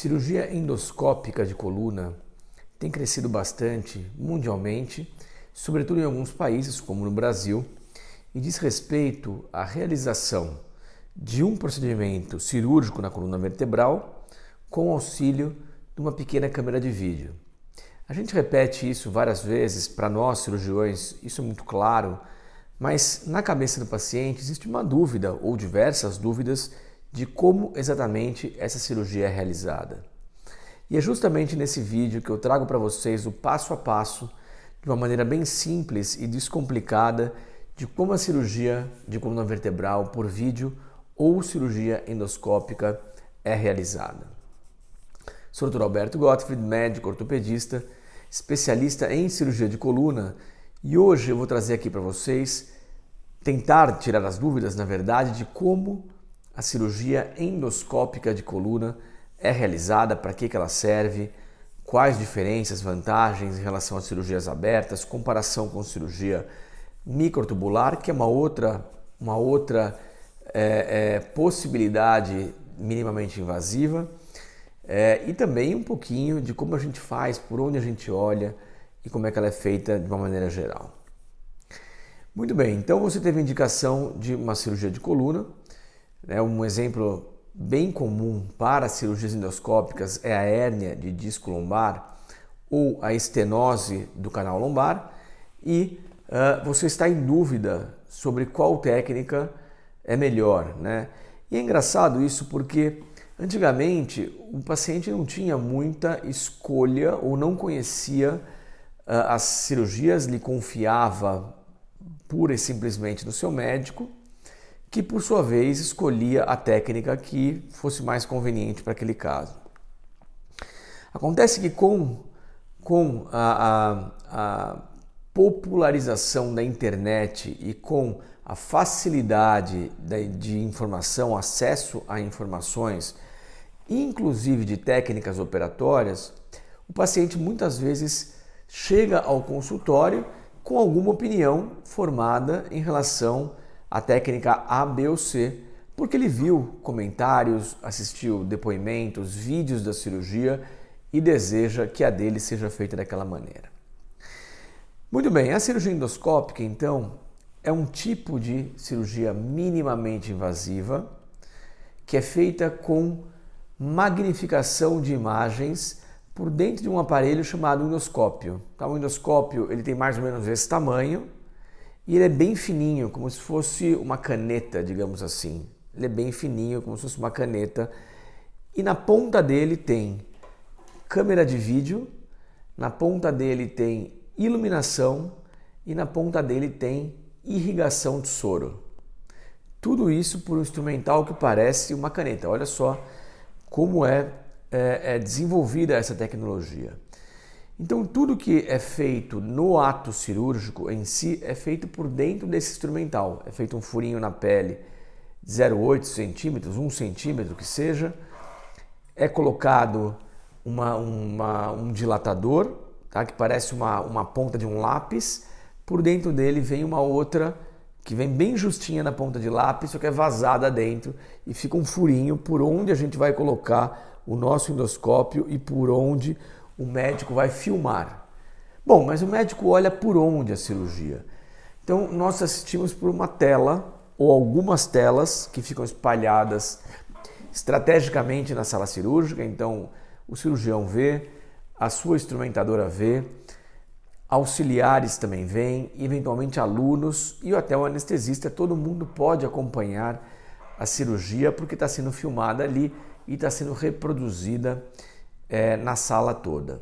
Cirurgia endoscópica de coluna tem crescido bastante mundialmente, sobretudo em alguns países, como no Brasil, e diz respeito à realização de um procedimento cirúrgico na coluna vertebral com auxílio de uma pequena câmera de vídeo. A gente repete isso várias vezes, para nós cirurgiões isso é muito claro, mas na cabeça do paciente existe uma dúvida ou diversas dúvidas de como exatamente essa cirurgia é realizada. E é justamente nesse vídeo que eu trago para vocês o passo a passo, de uma maneira bem simples e descomplicada, de como a cirurgia de coluna vertebral por vídeo ou cirurgia endoscópica é realizada. Sou o Dr. Alberto Gottfried, médico ortopedista, especialista em cirurgia de coluna, e hoje eu vou trazer aqui para vocês, tentar tirar as dúvidas, na verdade, de como a cirurgia endoscópica de coluna é realizada, para que ela serve, quais diferenças, vantagens em relação às cirurgias abertas, comparação com cirurgia microtubular, que é uma outra possibilidade minimamente invasiva, e também um pouquinho de como a gente faz, por onde a gente olha e como é que ela é feita de uma maneira geral. Muito bem, então você teve indicação de uma cirurgia de coluna, um exemplo bem comum para cirurgias endoscópicas é a hérnia de disco lombar ou a estenose do canal lombar, e você está em dúvida sobre qual técnica é melhor, né? E é engraçado isso porque antigamente o paciente não tinha muita escolha ou não conhecia as cirurgias, lhe confiava pura e simplesmente no seu médico, que por sua vez escolhia a técnica que fosse mais conveniente para aquele caso. Acontece que com a popularização da internet e com a facilidade de informação, acesso a informações, inclusive de técnicas operatórias, o paciente muitas vezes chega ao consultório com alguma opinião formada em relação à técnica A, B ou C, porque ele viu comentários, assistiu depoimentos, vídeos da cirurgia e deseja que a dele seja feita daquela maneira. Muito bem, a cirurgia endoscópica, então, é um tipo de cirurgia minimamente invasiva que é feita com magnificação de imagens por dentro de um aparelho chamado endoscópio. Então, o endoscópio ele tem mais ou menos esse tamanho e ele é bem fininho, como se fosse uma caneta, digamos assim. Ele é bem fininho, como se fosse uma caneta, e na ponta dele tem câmera de vídeo, na ponta dele tem iluminação e na ponta dele tem irrigação de soro. Tudo isso por um instrumental que parece uma caneta. Olha só como é desenvolvida essa tecnologia. Então tudo que é feito no ato cirúrgico em si é feito por dentro desse instrumental. É feito um furinho na pele de 0,8 centímetros, 1 centímetro que seja. É colocado um dilatador, tá, que parece uma ponta de um lápis. Por dentro dele vem uma outra que vem bem justinha na ponta de lápis, só que é vazada dentro e fica um furinho por onde a gente vai colocar o nosso endoscópio e por onde o médico vai filmar. Bom, mas o médico olha por onde a cirurgia? Então nós assistimos por uma tela ou algumas telas que ficam espalhadas estrategicamente na sala cirúrgica. Então o cirurgião vê, a sua instrumentadora vê, auxiliares também vêm, eventualmente alunos e até o anestesista. Todo mundo pode acompanhar a cirurgia porque está sendo filmada ali e está sendo reproduzida na sala toda.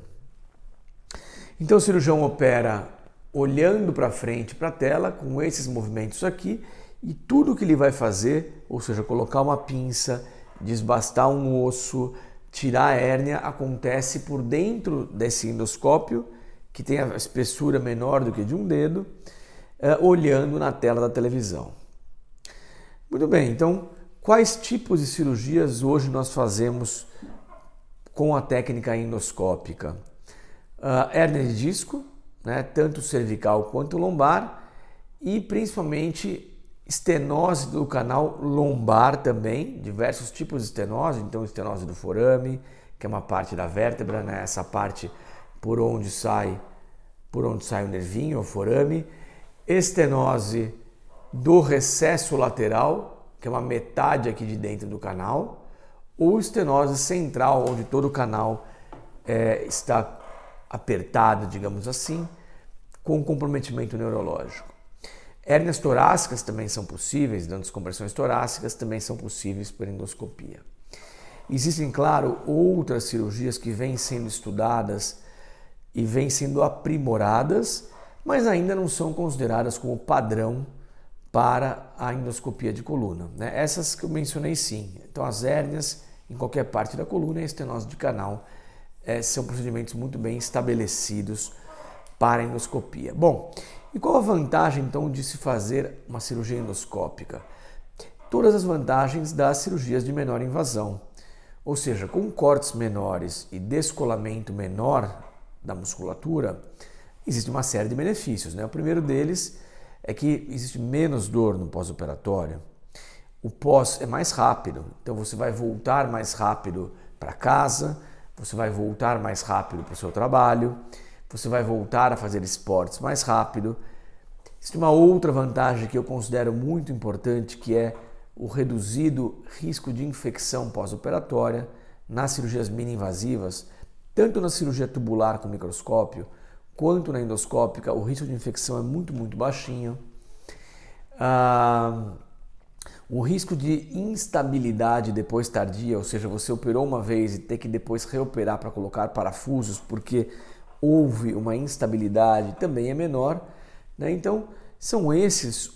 Então o cirurgião opera olhando para frente para a tela com esses movimentos aqui, e tudo que ele vai fazer, ou seja, colocar uma pinça, desbastar um osso, tirar a hérnia, acontece por dentro desse endoscópio, que tem a espessura menor do que de um dedo, olhando na tela da televisão. Muito bem, então quais tipos de cirurgias hoje nós fazemos com a técnica endoscópica? Hérnia de disco, né, tanto cervical quanto lombar, e principalmente estenose do canal lombar também, diversos tipos de estenose, então estenose do forame, que é uma parte da vértebra, né? Essa parte por onde sai o nervinho, o forame. Estenose do recesso lateral, que é uma metade aqui de dentro do canal, ou estenose central, onde todo o canal está apertado, digamos assim, com comprometimento neurológico. Hérnias torácicas também são possíveis, descompressões torácicas também são possíveis por endoscopia. Existem, claro, outras cirurgias que vêm sendo estudadas e vêm sendo aprimoradas, mas ainda não são consideradas como padrão para a endoscopia de coluna, né? Essas que eu mencionei sim. Então as hérnias em qualquer parte da coluna e a estenose de canal são procedimentos muito bem estabelecidos para a endoscopia. Bom, e qual a vantagem então de se fazer uma cirurgia endoscópica? Todas as vantagens das cirurgias de menor invasão, ou seja, com cortes menores e descolamento menor da musculatura, existe uma série de benefícios, né? O primeiro deles é que existe menos dor no pós-operatório. O pós é mais rápido, então você vai voltar mais rápido para casa, você vai voltar mais rápido para o seu trabalho, você vai voltar a fazer esportes mais rápido. Existe uma outra vantagem que eu considero muito importante, que é o reduzido risco de infecção pós-operatória nas cirurgias mini-invasivas, tanto na cirurgia tubular com microscópio, quanto na endoscópica, o risco de infecção é muito, muito baixinho. O risco de instabilidade depois tardia, ou seja, você operou uma vez e ter que depois reoperar para colocar parafusos porque houve uma instabilidade, também é menor, né? Então, são esses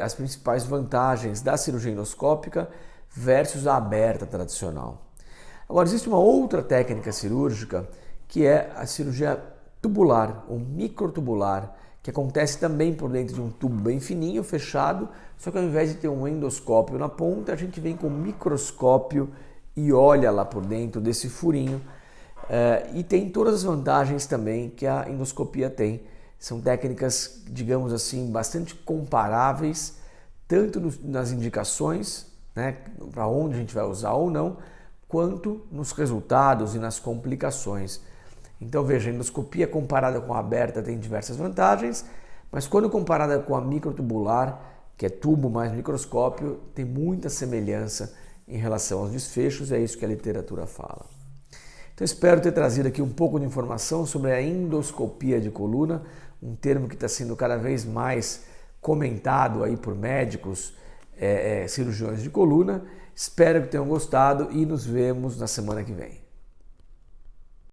as principais vantagens da cirurgia endoscópica versus a aberta tradicional. Agora, existe uma outra técnica cirúrgica que é a cirurgia tubular, ou microtubular, que acontece também por dentro de um tubo bem fininho, fechado, só que ao invés de ter um endoscópio na ponta, a gente vem com um microscópio e olha lá por dentro desse furinho. E tem todas as vantagens também que a endoscopia tem. São técnicas, digamos assim, bastante comparáveis, tanto nas indicações, né, para onde a gente vai usar ou não, quanto nos resultados e nas complicações. Então veja, a endoscopia comparada com a aberta tem diversas vantagens, mas quando comparada com a microtubular, que é tubo mais microscópio, tem muita semelhança em relação aos desfechos, é isso que a literatura fala. Então espero ter trazido aqui um pouco de informação sobre a endoscopia de coluna, um termo que está sendo cada vez mais comentado aí por médicos, cirurgiões de coluna. Espero que tenham gostado e nos vemos na semana que vem.